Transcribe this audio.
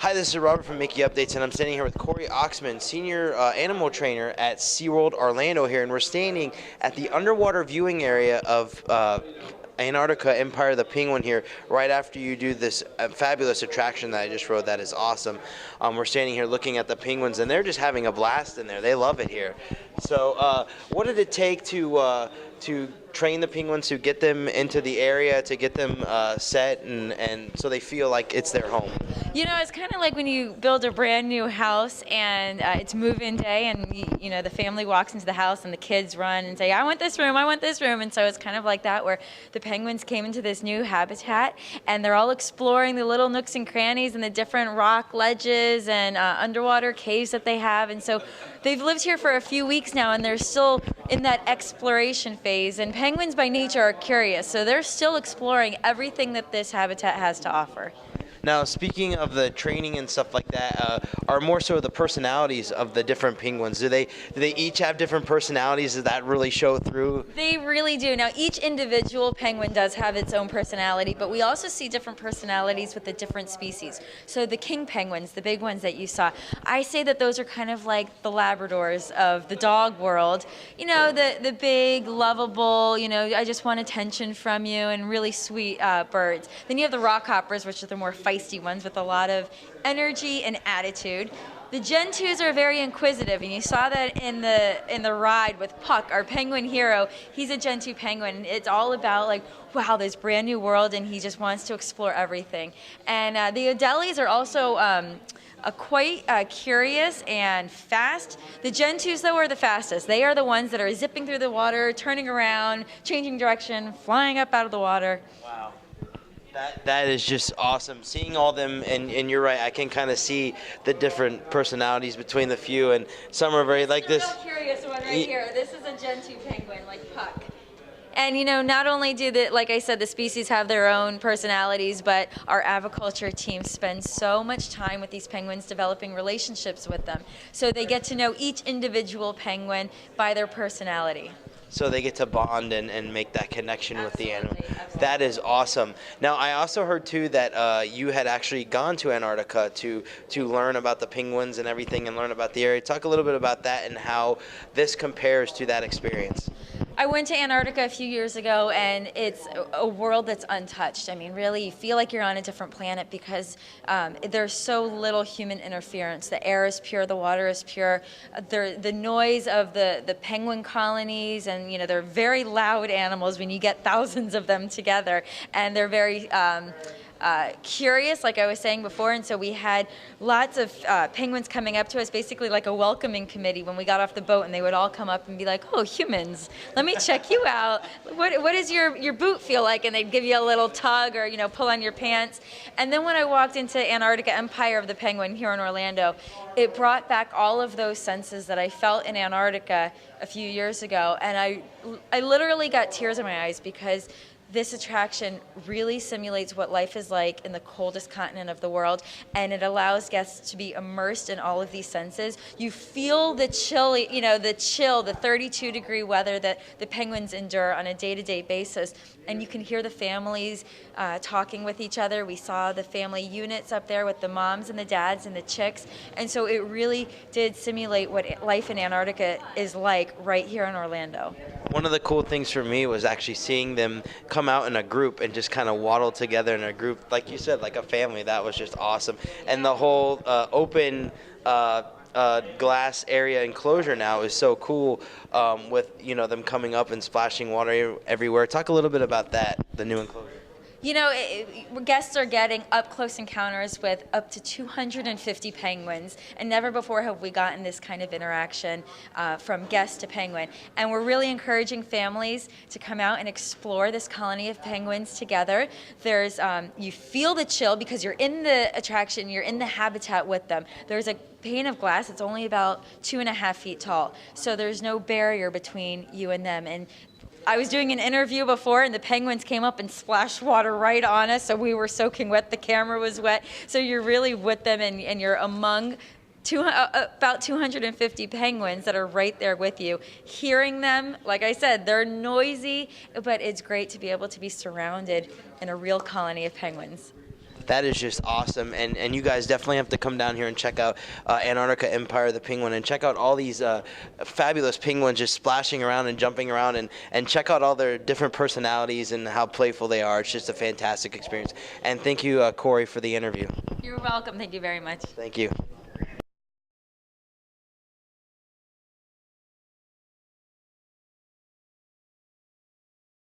Hi, this is Robert from Mickey Updates, and I'm standing here with Cory Oxman, Senior Animal Trainer at SeaWorld Orlando here, and we're standing at the underwater viewing area of Antarctica Empire of the Penguin here, right after you do this fabulous attraction that I just rode. That is awesome. We're standing here looking at the penguins, and they're just having a blast in there. They love it here. So, what did it take to train the penguins, to get them into the area, to get them set, and so they feel like it's their home? You know, it's kind of like when you build a brand new house and it's move-in day, and you know the family walks into the house and the kids run and say, "I want this room, I want this room," and so it's kind of like that, where the penguins came into this new habitat and they're all exploring the little nooks and crannies and the different rock ledges and underwater caves that they have, and so they've lived here for a few weeks now, and they're still in that exploration phase. And penguins by nature are curious, so they're still exploring everything that this habitat has to offer. Now, speaking of the training and stuff like that, are more so the personalities of the different penguins? Do they each have different personalities? Does that really show through? They really do. Now, each individual penguin does have its own personality, but we also see different personalities with the different species. So the king penguins, the big ones that you saw, I say that those are kind of like the Labradors of the dog world. You know, the big, lovable, you know, I just want attention from you, and really sweet birds. Then you have the rockhoppers, which are the more feisty ones with a lot of energy and attitude. The Gen 2s are very inquisitive, and you saw that in the ride with Puck, our penguin hero. He's a Gen 2 penguin. It's all about like, wow, this brand new world, and he just wants to explore everything. And the Adelies are also quite curious and fast. The Gen 2s, though, are the fastest. They are the ones that are zipping through the water, turning around, changing direction, flying up out of the water. Wow. That is just awesome. Seeing all them, and you're right, I can kind of see the different personalities between the few, and some are very like this. Real curious one right here. This is a Gen 2 penguin, like Puck. And you know, not only do like I said, the species have their own personalities, but our aviculture team spends so much time with these penguins, developing relationships with them. So they get to know each individual penguin by their personality. So they get to bond and make that connection with the animal. Absolutely. That is awesome. Now, I also heard too that you had actually gone to Antarctica to learn about the penguins and everything, and learn about the area. Talk a little bit about that and how this compares to that experience. I went to Antarctica a few years ago, and it's a world that's untouched. I mean, really, you feel like you're on a different planet because there's so little human interference. The air is pure, the water is pure. The noise of the penguin colonies, and you know, they're very loud animals when you get thousands of them together, and they're very curious, like I was saying before, and so we had lots of penguins coming up to us, basically like a welcoming committee when we got off the boat, and they would all come up and be like, "Oh, humans, let me check you out. What does your boot feel like?" And they'd give you a little tug, or you know, pull on your pants. And then when I walked into Antarctica Empire of the Penguin here in Orlando, it brought back all of those senses that I felt in Antarctica a few years ago, and I literally got tears in my eyes, because this attraction really simulates what life is like in the coldest continent of the world, and it allows guests to be immersed in all of these senses. You feel the chill, you know, the 32-degree weather that the penguins endure on a day-to-day basis, and you can hear the families talking with each other. We saw the family units up there with the moms and the dads and the chicks, and so it really did simulate what life in Antarctica is like right here in Orlando. One of the cool things for me was actually seeing them come out in a group and just kind of waddle together in a group, like you said, like a family. That was just awesome. And the whole open glass area enclosure now is so cool, with, you know, them coming up and splashing water everywhere. Talk a little bit about that, the new enclosure. You know, guests are getting up-close encounters with up to 250 penguins, and never before have we gotten this kind of interaction from guest to penguin. And we're really encouraging families to come out and explore this colony of penguins together. There's, you feel the chill because you're in the attraction, you're in the habitat with them. There's a pane of glass. It's only about 2.5 feet tall, so there's no barrier between you and them. And I was doing an interview before, and the penguins came up and splashed water right on us, so we were soaking wet. The camera was wet, so you're really with them, and you're among about 250 penguins that are right there with you. Hearing them, like I said, they're noisy, but it's great to be able to be surrounded in a real colony of penguins. that is just awesome. And you guys definitely have to come down here and check out Antarctica Empire of the Penguin, and check out all these fabulous penguins just splashing around and jumping around, and check out all their different personalities and how playful they are. It's just a fantastic experience. And thank you, Cory, for the interview. You're welcome. Thank you very much. Thank you.